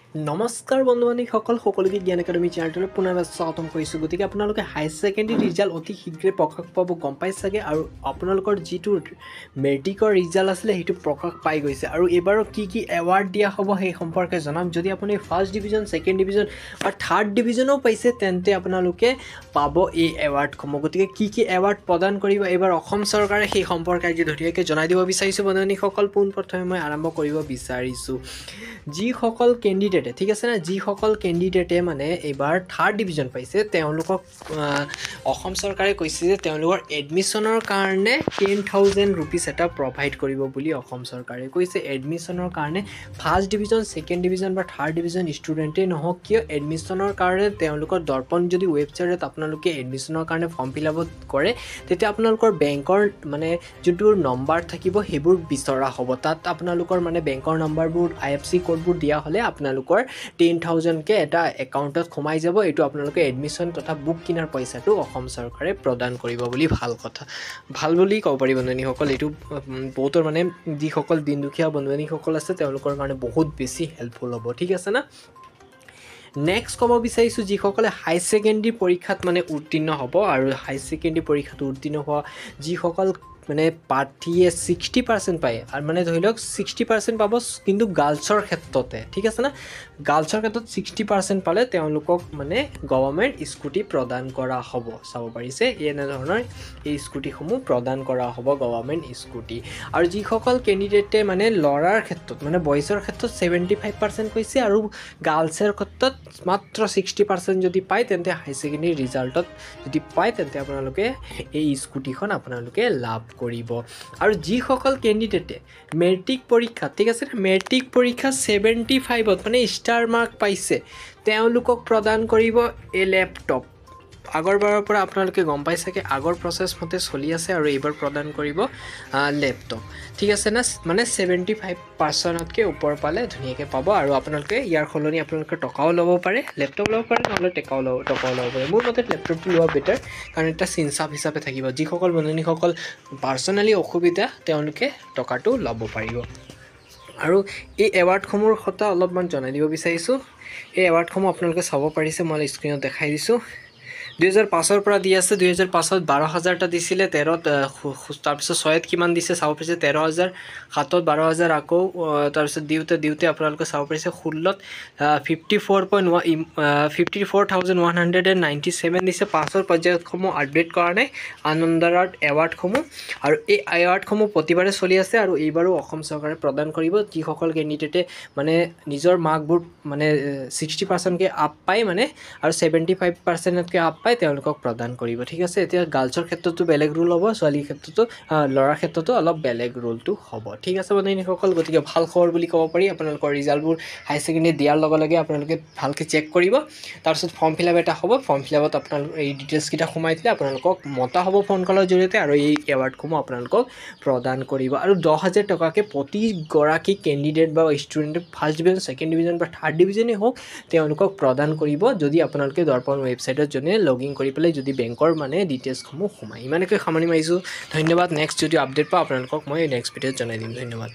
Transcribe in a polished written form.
নমস্কাৰ বন্ধু-বান্ধৱীসকল, সকলোকে জ্ঞান একাডেমী চেনেলটোলৈ পুনৰবাৰ স্বাগতম কৰিছোঁ। গতিকে আপোনালোকে হায়াৰ ছেকেণ্ডেৰী ৰিজাল্ট অতি শীঘ্ৰে প্ৰকাশ পাব গম পাই চাগে, আৰু আপোনালোকৰ যিটো মেট্ৰিকৰ ৰিজাল্ট আছিলে সেইটো প্ৰকাশ পাই গৈছে। আৰু এইবাৰো কি কি এৱাৰ্ড দিয়া হ'ব সেই সম্পৰ্কে জনাম। যদি আপুনি ফাৰ্ষ্ট ডিভিজন, ছেকেণ্ড ডিভিজন বা থাৰ্ড ডিভিজনো পাইছে তেন্তে আপোনালোকে পাব এই এৱাৰ্ডসমূহ। গতিকে কি কি এৱাৰ্ড প্ৰদান কৰিব এইবাৰ অসম চৰকাৰে সেই সম্পৰ্কে আজি ধুনীয়াকৈ জনাই দিব বিচাৰিছোঁ বন্ধু-বান্ধৱীসকল। পোনপ্ৰথমে মই আৰম্ভ কৰিব বিচাৰিছোঁ যিসকল কেণ্ডিডেট, ঠিক আছে না, যিসকল কেণ্ডিডেটে মানে এইবাৰ থাৰ্ড ডিভিজন পাইছে তেওঁলোকক অসম চৰকাৰে কৈছে যে তেওঁলোকৰ এডমিশ্যনৰ কাৰণে 10,000 ৰুপিজ এটা প্ৰভাইড কৰিব বুলি অসম চৰকাৰে কৈছে। এডমিশ্যনৰ কাৰণে ফাৰ্ষ্ট ডিভিজন, ছেকেণ্ড ডিভিজন বা থাৰ্ড ডিভিজন ষ্টুডেণ্টেই নহওক কিয়, এডমিশ্যনৰ কাৰণে তেওঁলোকৰ দৰ্পণ যদি ৱেবছাইটত আপোনালোকে এডমিশ্যনৰ কাৰণে ফৰ্ম ফিল আপ কৰে তেতিয়া আপোনালোকৰ বেংকৰ মানে যোনটো নম্বৰ থাকিব সেইবোৰ বিচৰা হ'ব। তাত আপোনালোকৰ মানে বেংকৰ নম্বৰবোৰ IFSC কোডবোৰ দিয়া হ'লে আপোনালোকৰ 10,000কে এটা একাউণ্টত সোমাই যাব। এইটো আপোনালোকে এডমিশ্যন তথা বুক কিনাৰ পইচাটো অসম চৰকাৰে প্ৰদান কৰিব বুলি ভাল বুলি ক'ব পাৰি বন্ধুসকল। এইটো বহুতৰ মানে যিসকল দিন দুখীয়া বন্ধুসকল আছে তেওঁলোকৰ কাৰণে বহুত বেছি হেল্পফুল হ'ব, ঠিক আছে না। নেক্সট ক'ব বিচাৰিছোঁ যিসকলে হাই ছেকেণ্ডেৰী পৰীক্ষাত মানে উত্তীৰ্ণ হ'ব, আৰু হাই ছেকেণ্ডেৰী পৰীক্ষাত উত্তীৰ্ণ হোৱা যিসকল মানে প্ৰাৰ্থীয়ে 60% পায়, আৰু মানে ধৰি লওক 60% পাব কিন্তু গাৰ্লছৰ ক্ষেত্ৰতে, ঠিক আছে না। গাৰ্লছৰ ক্ষেত্ৰত 60% পালে তেওঁলোকক মানে গভৰ্ণমেণ্ট স্কুটি প্ৰদান কৰা হ'ব। চাব পাৰিছে এনেধৰণৰ এই স্কুটিসমূহ প্ৰদান কৰা হ'ব, গভৰ্ণমেণ্ট স্কুটি। আৰু যিসকল কেণ্ডিডেটে মানে ল'ৰাৰ ক্ষেত্ৰত মানে বয়ছৰ ক্ষেত্ৰত 75% কৈছে আৰু গাৰ্লছৰ ক্ষেত্ৰত মাত্ৰ 60% যদি পায় তেন্তে হাই ছেকেণ্ডেৰী ৰিজাল্টত যদি পায় তেন্তে আপোনালোকে এই স্কুটিখন আপোনালোকে লাভ কৰিব। আৰু যিসকল কেণ্ডিডেটে মেট্ৰিক পৰীক্ষাত, ঠিক আছে, মেট্ৰিক পৰীক্ষা 75ত মানে ষ্টাৰ মাৰ্ক পাইছে তেওঁলোকক প্ৰদান কৰিব এই লেপটপ। আগৰবাৰৰ পৰা আপোনালোকে গম পাই চাগে আগৰ প্ৰচেছ মতে চলি আছে, আৰু এইবাৰ প্ৰদান কৰিব লেপটপ, ঠিক আছে না। মানে 75%তকৈ ওপৰ পালে ধুনীয়াকৈ পাব। আৰু আপোনালোকে ইয়াৰ সলনি আপোনালোকে টকাও ল'ব পাৰে, লেপটপ ল'ব পাৰে, নহ'লে টকাও ল'ব পাৰে। মোৰ মতে লেপটপটো লোৱা বেটাৰ, কাৰণ এটা চিনচাপ হিচাপে থাকিব। যিসকল বন্ধুসকল পাৰ্চনেলি অসুবিধা তেওঁলোকে টকাটো ল'ব পাৰিব। আৰু এই এৱাৰ্ডসমূহৰ কথা অলপমান জনাই দিব বিচাৰিছোঁ। এই এৱাৰ্ডসমূহ আপোনালোকে চাব পাৰিছে, মই স্ক্ৰীণত দেখাই দিছোঁ। 2005ৰ পৰা দি আছে। 2005ত 12,000টা দিছিলে, 13ত তাৰপিছত 6ত কিমান দিছে চাব পাৰিছে 13,000, 7ত 12,000, আকৌ তাৰপিছত দিওঁতে আপোনালোকে চাব পাৰিছে 16ত 54,197 দিছে। 5ৰ পৰ্যায়সমূহ আপডেট কৰা নাই আনন্দৰ এৱাৰ্ডসমূহ, আৰু এই এৱাৰ্ডসমূহ প্ৰতিবাৰে চলি আছে, আৰু এইবাৰো অসম চৰকাৰে প্ৰদান কৰিব। যিসকল কেণ্ডিডেটে মানে নিজৰ মাৰ্কবোৰ মানে 60%কে আপ পায় মানে, আৰু 75%তকৈ আপ পায় তেওঁলোকক প্ৰদান কৰিব, ঠিক আছে। এতিয়া গাৰ্লছৰ ক্ষেত্ৰতো বেলেগ ৰুল হ'ব, ছোৱালীৰ ক্ষেত্ৰতো ল'ৰাৰ ক্ষেত্ৰতো অলপ বেলেগ ৰুলটো হ'ব, ঠিক আছে বন্ধুসকল। গতিকে ভাল খবৰ বুলি ক'ব পাৰি। আপোনালোকৰ ৰিজাল্টবোৰ হাই ছেকেণ্ডেৰী দিয়াৰ লগে লগে আপোনালোকে ভালকৈ চেক কৰিব। তাৰপিছত ফৰ্ম ফিল আপ এটা হ'ব, ফৰ্ম ফিল আপত আপোনালোক এই ডিটেইলছকেইটা সোমাই দিলে আপোনালোকক মতা হ'ব ফোন কলৰ জৰিয়তে, আৰু এই এৱাৰ্ডসমূহ আপোনালোকক প্ৰদান কৰিব। আৰু 10,000 টকাকৈ প্ৰতিগৰাকী কেণ্ডিডেট বা ষ্টুডেণ্টে ফাৰ্ষ্ট ডিভিজন, ছেকেণ্ড ডিভিজন বা থাৰ্ড ডিভিজনেই হওক তেওঁলোকক প্ৰদান কৰিব, যদি আপোনালোকে দৰ্পণ ৱেবছাইটত জৰিয়তে লগ ইন কৰি পেলাই যদি বেংকৰ মানে ডিটেইলছসমূহ সোমায়। ইমানকৈ সামৰণি মাৰিছোঁ, ধন্যবাদ। নেক্সট যদি আপডেট পাওঁ আপোনালোকক মই নেক্সট ভিডিঅ'ত জনাই দিম। ধন্যবাদ।